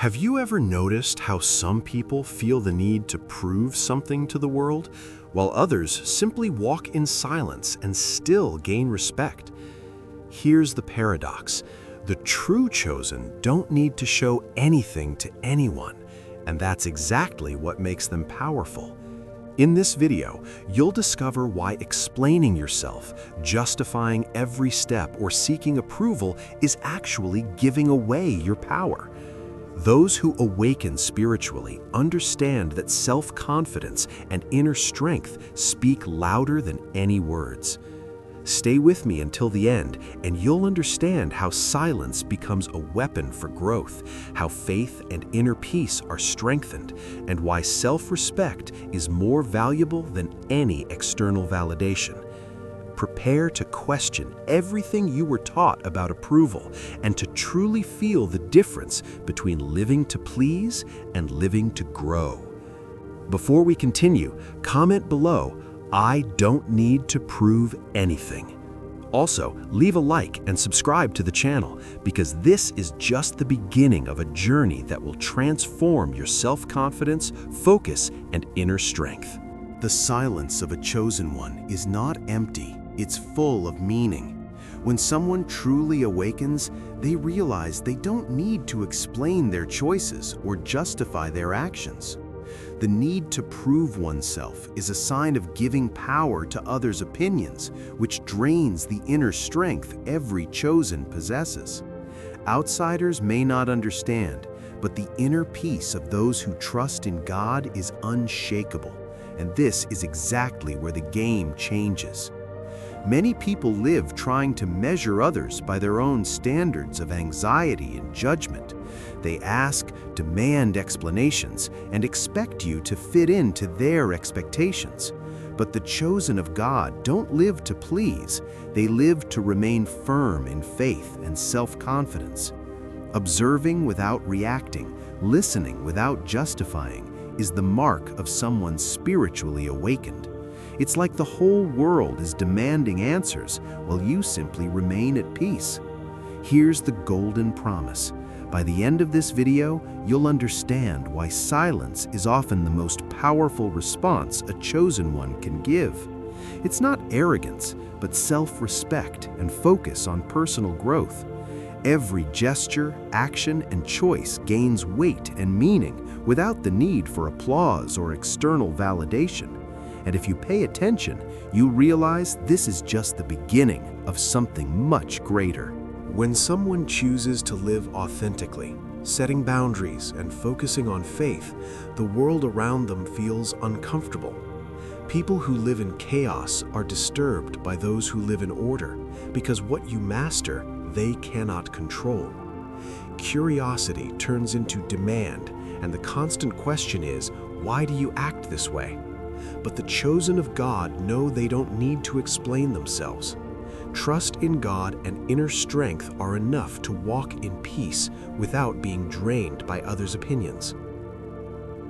Have you ever noticed how some people feel the need to prove something to the world, while others simply walk in silence and still gain respect? Here's the paradox. The true chosen don't need to show anything to anyone, and that's exactly what makes them powerful. In this video, you'll discover why explaining yourself, justifying every step, or seeking approval is actually giving away your power. Those who awaken spiritually understand that self-confidence and inner strength speak louder than any words. Stay with me until the end, and you'll understand how silence becomes a weapon for growth, how faith and inner peace are strengthened, and why self-respect is more valuable than any external validation. Prepare to question everything you were taught about approval and to truly feel the difference between living to please and living to grow. Before we continue, comment below, "I don't need to prove anything." Also, leave a like and subscribe to the channel because this is just the beginning of a journey that will transform your self-confidence, focus, and inner strength. The silence of a chosen one is not empty. It's full of meaning. When someone truly awakens, they realize they don't need to explain their choices or justify their actions. The need to prove oneself is a sign of giving power to others' opinions, which drains the inner strength every chosen possesses. Outsiders may not understand, but the inner peace of those who trust in God is unshakable, and this is exactly where the game changes. Many people live trying to measure others by their own standards of anxiety and judgment. They ask, demand explanations, and expect you to fit into their expectations. But the chosen of God don't live to please. They live to remain firm in faith and self-confidence. Observing without reacting, listening without justifying, is the mark of someone spiritually awakened. It's like the whole world is demanding answers while you simply remain at peace. Here's the golden promise. By the end of this video, you'll understand why silence is often the most powerful response a chosen one can give. It's not arrogance, but self-respect and focus on personal growth. Every gesture, action, and choice gains weight and meaning without the need for applause or external validation. And if you pay attention, you realize this is just the beginning of something much greater. When someone chooses to live authentically, setting boundaries and focusing on faith, the world around them feels uncomfortable. People who live in chaos are disturbed by those who live in order, because what you master, they cannot control. Curiosity turns into demand, and the constant question is, why do you act this way? But the chosen of God know they don't need to explain themselves. Trust in God and inner strength are enough to walk in peace without being drained by others' opinions.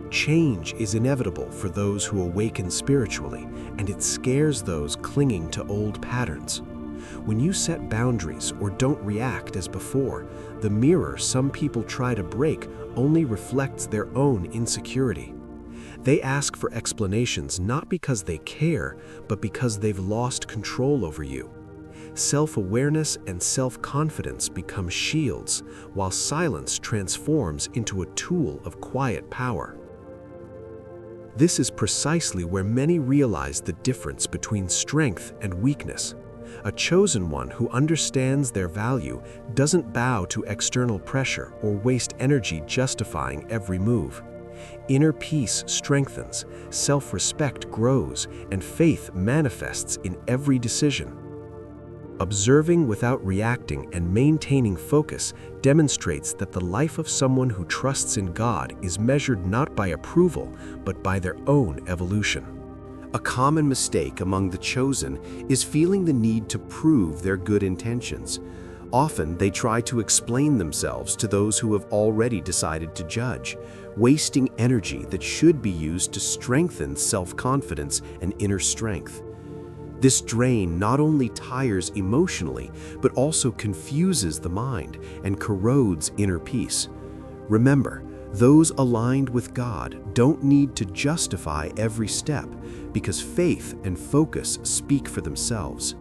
Change is inevitable for those who awaken spiritually, and it scares those clinging to old patterns. When you set boundaries or don't react as before, the mirror some people try to break only reflects their own insecurity. They ask for explanations not because they care, but because they've lost control over you. Self-awareness and self-confidence become shields, while silence transforms into a tool of quiet power. This is precisely where many realize the difference between strength and weakness. A chosen one who understands their value doesn't bow to external pressure or waste energy justifying every move. Inner peace strengthens, self-respect grows, and faith manifests in every decision. Observing without reacting and maintaining focus demonstrates that the life of someone who trusts in God is measured not by approval, but by their own evolution. A common mistake among the chosen is feeling the need to prove their good intentions. Often they try to explain themselves to those who have already decided to judge, wasting energy that should be used to strengthen self-confidence and inner strength. This drain not only tires emotionally, but also confuses the mind and corrodes inner peace. Remember, those aligned with God don't need to justify every step because faith and focus speak for themselves.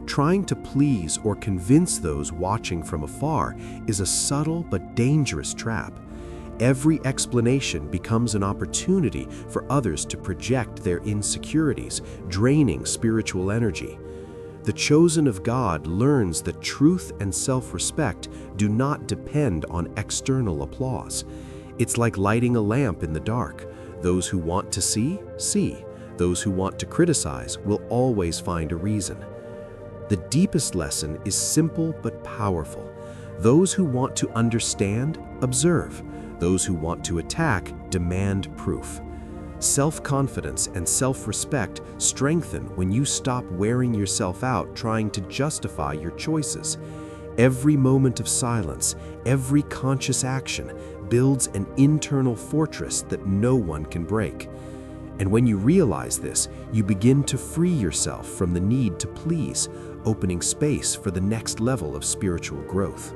Trying to please or convince those watching from afar is a subtle but dangerous trap. Every explanation becomes an opportunity for others to project their insecurities, draining spiritual energy. The chosen of God learns that truth and self-respect do not depend on external applause. It's like lighting a lamp in the dark. Those who want to see, see. Those who want to criticize will always find a reason. The deepest lesson is simple but powerful. Those who want to understand, observe. Those who want to attack, demand proof. Self-confidence and self-respect strengthen when you stop wearing yourself out trying to justify your choices. Every moment of silence, every conscious action builds an internal fortress that no one can break. And when you realize this, you begin to free yourself from the need to please, opening space for the next level of spiritual growth.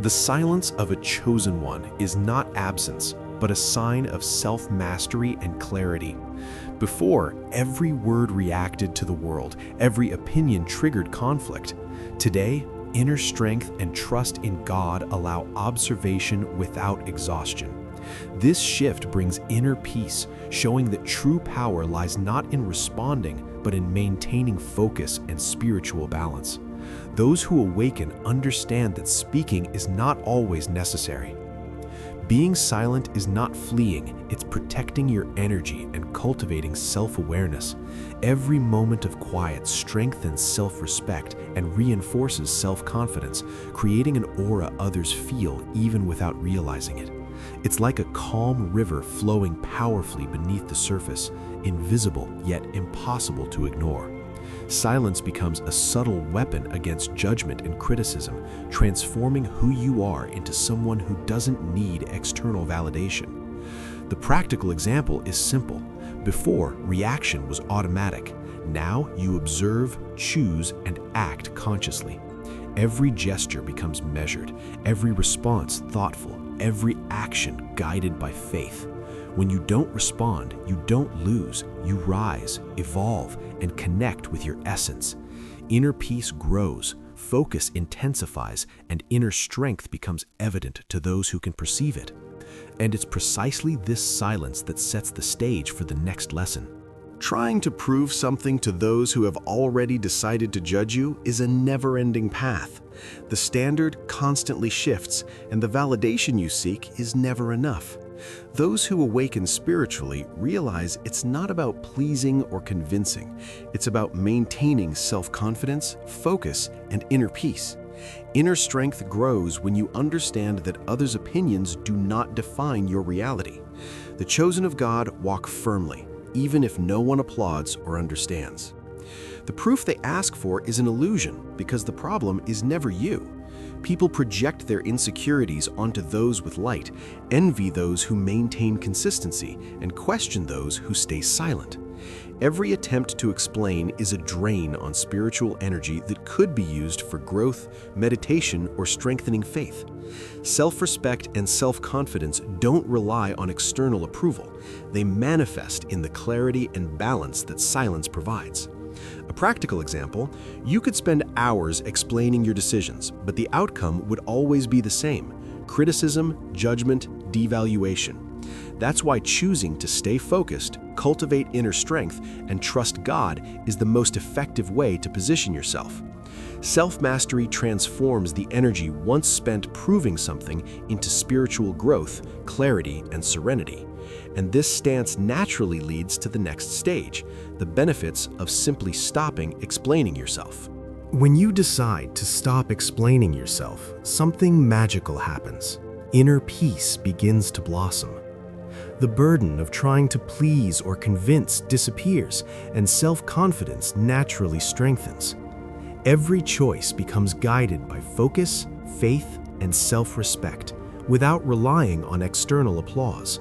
The silence of a chosen one is not absence, but a sign of self-mastery and clarity. Before, every word reacted to the world, every opinion triggered conflict. Today, inner strength and trust in God allow observation without exhaustion. This shift brings inner peace, showing that true power lies not in responding, but in maintaining focus and spiritual balance. Those who awaken understand that speaking is not always necessary. Being silent is not fleeing, it's protecting your energy and cultivating self-awareness. Every moment of quiet strengthens self-respect and reinforces self-confidence, creating an aura others feel even without realizing it. It's like a calm river flowing powerfully beneath the surface, invisible yet impossible to ignore. Silence becomes a subtle weapon against judgment and criticism, transforming who you are into someone who doesn't need external validation. The practical example is simple. Before, reaction was automatic. Now you observe, choose, and act consciously. Every gesture becomes measured, every response thoughtful, every action guided by faith. When you don't respond, you don't lose, you rise, evolve, and connect with your essence. Inner peace grows, focus intensifies, and inner strength becomes evident to those who can perceive it. And it's precisely this silence that sets the stage for the next lesson. Trying to prove something to those who have already decided to judge you is a never-ending path. The standard constantly shifts, and the validation you seek is never enough. Those who awaken spiritually realize it's not about pleasing or convincing. It's about maintaining self-confidence, focus, and inner peace. Inner strength grows when you understand that others' opinions do not define your reality. The chosen of God walk firmly, even if no one applauds or understands. The proof they ask for is an illusion because the problem is never you. People project their insecurities onto those with light, envy those who maintain consistency, and question those who stay silent. Every attempt to explain is a drain on spiritual energy that could be used for growth, meditation, or strengthening faith. Self-respect and self-confidence don't rely on external approval. They manifest in the clarity and balance that silence provides. A practical example, you could spend hours explaining your decisions, but the outcome would always be the same: criticism, judgment, devaluation. That's why choosing to stay focused, cultivate inner strength, and trust God is the most effective way to position yourself. Self-mastery transforms the energy once spent proving something into spiritual growth, clarity, and serenity. And this stance naturally leads to the next stage, the benefits of simply stopping explaining yourself. When you decide to stop explaining yourself, something magical happens. Inner peace begins to blossom. The burden of trying to please or convince disappears, and self-confidence naturally strengthens. Every choice becomes guided by focus, faith, and self-respect, without relying on external applause.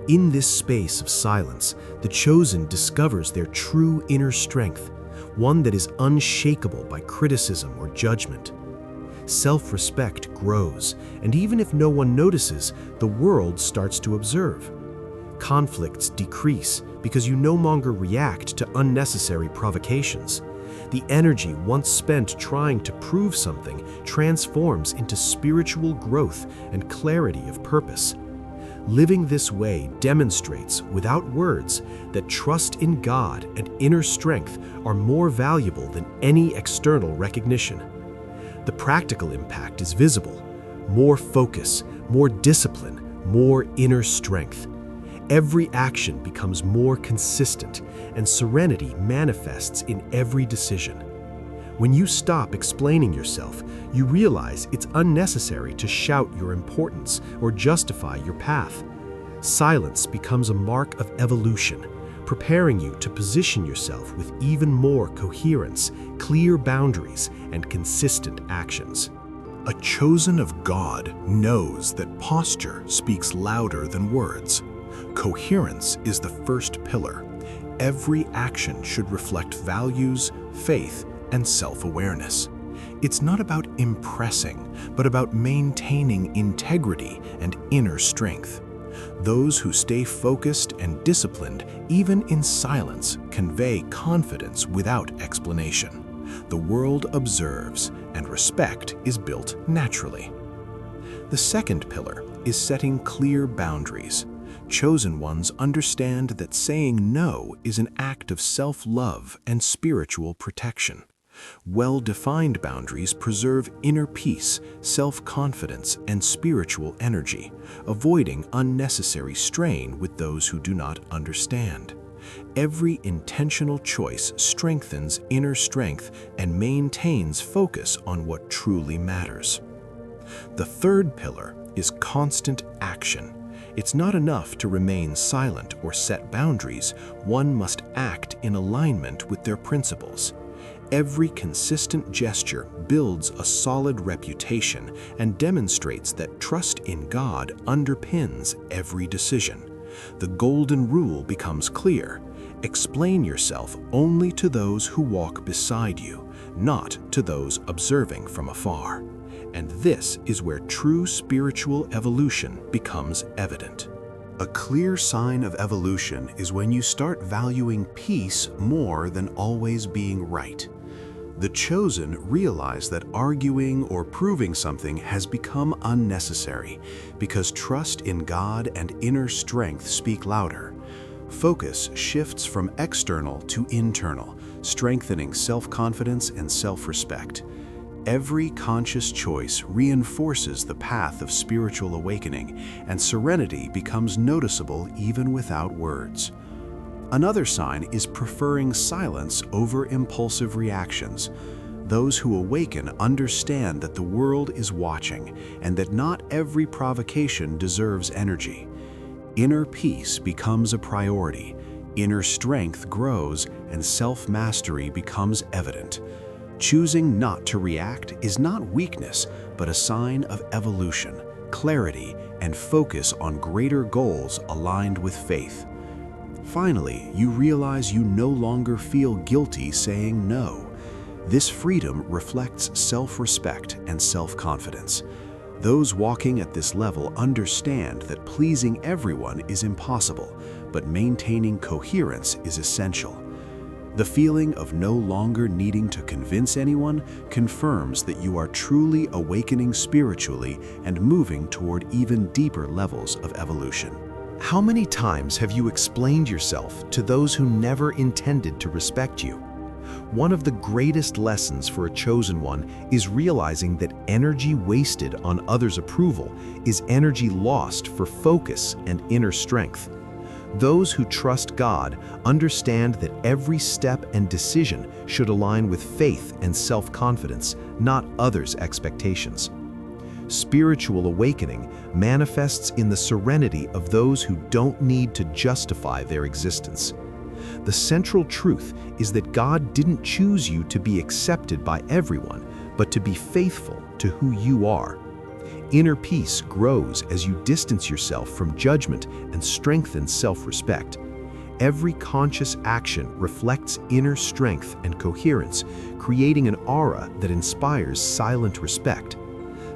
In this space of silence, the chosen discovers their true inner strength, one that is unshakable by criticism or judgment. self-respect grows, and even if no one notices, the world starts to observe. Conflicts decrease because you no longer react to unnecessary provocations. The energy once spent trying to prove something transforms into spiritual growth and clarity of purpose. Living this way demonstrates, without words, that trust in God and inner strength are more valuable than any external recognition. The practical impact is visible: more focus, more discipline, more inner strength. Every action becomes more consistent, and serenity manifests in every decision. When you stop explaining yourself, you realize it's unnecessary to shout your importance or justify your path. Silence becomes a mark of evolution, preparing you to position yourself with even more coherence, clear boundaries, and consistent actions. A chosen of God knows that posture speaks louder than words. Coherence is the first pillar. Every action should reflect values, faith, and self-awareness. It's not about impressing, but about maintaining integrity and inner strength. Those who stay focused and disciplined, even in silence, convey confidence without explanation. The world observes, and respect is built naturally. The second pillar is setting clear boundaries. Chosen ones understand that saying no is an act of self-love and spiritual protection. Well-defined boundaries preserve inner peace, self-confidence, and spiritual energy, avoiding unnecessary strain with those who do not understand. Every intentional choice strengthens inner strength and maintains focus on what truly matters. The third pillar is constant action. It's not enough to remain silent or set boundaries. One must act in alignment with their principles. Every consistent gesture builds a solid reputation and demonstrates that trust in God underpins every decision. The golden rule becomes clear: explain yourself only to those who walk beside you, not to those observing from afar. And this is where true spiritual evolution becomes evident. A clear sign of evolution is when you start valuing peace more than always being right. The chosen realize that arguing or proving something has become unnecessary because trust in God and inner strength speak louder. Focus shifts from external to internal, strengthening self-confidence and self-respect. Every conscious choice reinforces the path of spiritual awakening, and serenity becomes noticeable even without words. Another sign is preferring silence over impulsive reactions. Those who awaken understand that the world is watching and that not every provocation deserves energy. Inner peace becomes a priority, inner strength grows, and self-mastery becomes evident. Choosing not to react is not weakness, but a sign of evolution, clarity, and focus on greater goals aligned with faith. Finally, you realize you no longer feel guilty saying no. This freedom reflects self-respect and self-confidence. Those walking at this level understand that pleasing everyone is impossible, but maintaining coherence is essential. The feeling of no longer needing to convince anyone confirms that you are truly awakening spiritually and moving toward even deeper levels of evolution. How many times have you explained yourself to those who never intended to respect you? One of the greatest lessons for a chosen one is realizing that energy wasted on others' approval is energy lost for focus and inner strength. Those who trust God understand that every step and decision should align with faith and self-confidence, not others' expectations. Spiritual awakening manifests in the serenity of those who don't need to justify their existence. The central truth is that God didn't choose you to be accepted by everyone, but to be faithful to who you are. Inner peace grows as you distance yourself from judgment and strengthen self-respect. Every conscious action reflects inner strength and coherence, creating an aura that inspires silent respect.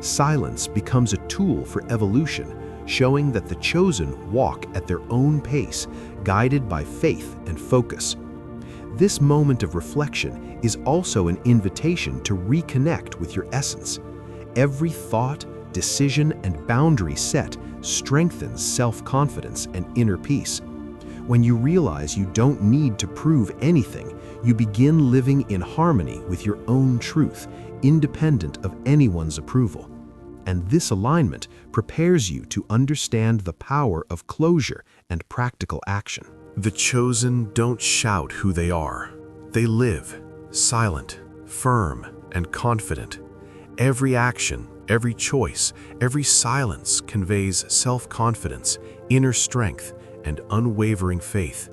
silence becomes a tool for evolution, showing that the chosen walk at their own pace, guided by faith and focus. This moment of reflection is also an invitation to reconnect with your essence. Every thought, decision, and boundary set strengthens self-confidence and inner peace. When you realize you don't need to prove anything, you begin living in harmony with your own truth, independent of anyone's approval. And this alignment prepares you to understand the power of closure and practical action. The chosen don't shout who they are. They live, silent, firm, and confident. Every action, every choice, every silence conveys self-confidence, inner strength, and unwavering faith.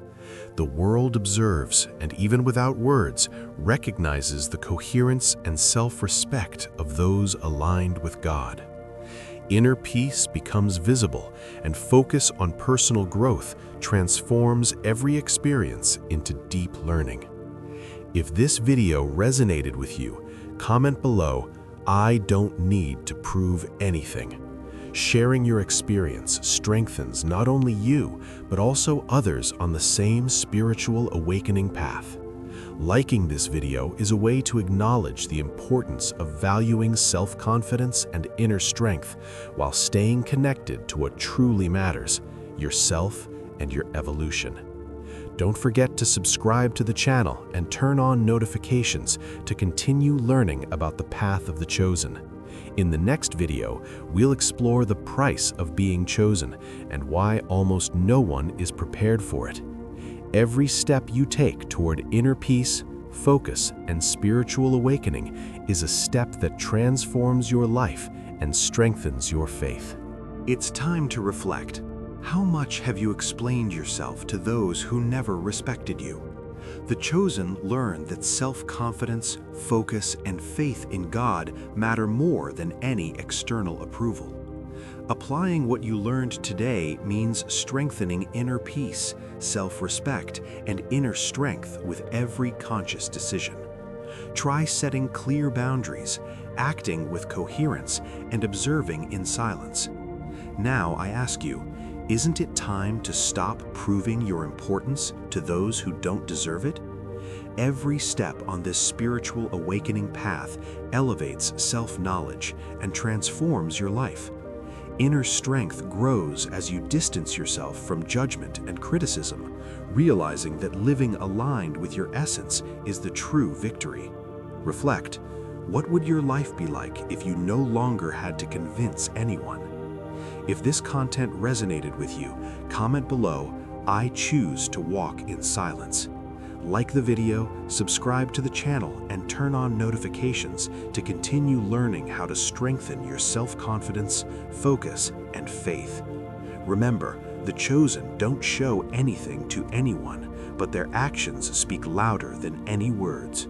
The world observes, and even without words, recognizes the coherence and self-respect of those aligned with God. Inner peace becomes visible, and focus on personal growth transforms every experience into deep learning. If this video resonated with you, comment below, "I don't need to prove anything." Sharing your experience strengthens not only you, but also others on the same spiritual awakening path. Liking this video is a way to acknowledge the importance of valuing self-confidence and inner strength while staying connected to what truly matters, yourself and your evolution. Don't forget to subscribe to the channel and turn on notifications to continue learning about the path of the chosen. In the next video, we'll explore the price of being chosen and why almost no one is prepared for it. Every step you take toward inner peace, focus, and spiritual awakening is a step that transforms your life and strengthens your faith. It's time to reflect. How much have you explained yourself to those who never respected you? The chosen learn that self-confidence, focus, and faith in God matter more than any external approval. Applying what you learned today means strengthening inner peace, self-respect, and inner strength with every conscious decision. Try setting clear boundaries, acting with coherence, and observing in silence. Now I ask you, isn't it time to stop proving your importance to those who don't deserve it? Every step on this spiritual awakening path elevates self-knowledge and transforms your life. Inner strength grows as you distance yourself from judgment and criticism, realizing that living aligned with your essence is the true victory. Reflect, what would your life be like if you no longer had to convince anyone? If this content resonated with you, comment below, "I choose to walk in silence." Like the video, subscribe to the channel, and turn on notifications to continue learning how to strengthen your self-confidence, focus, and faith. Remember, the chosen don't show anything to anyone, but their actions speak louder than any words.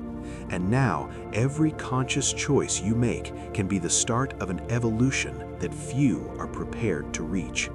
And now, every conscious choice you make can be the start of an evolution that few are prepared to reach.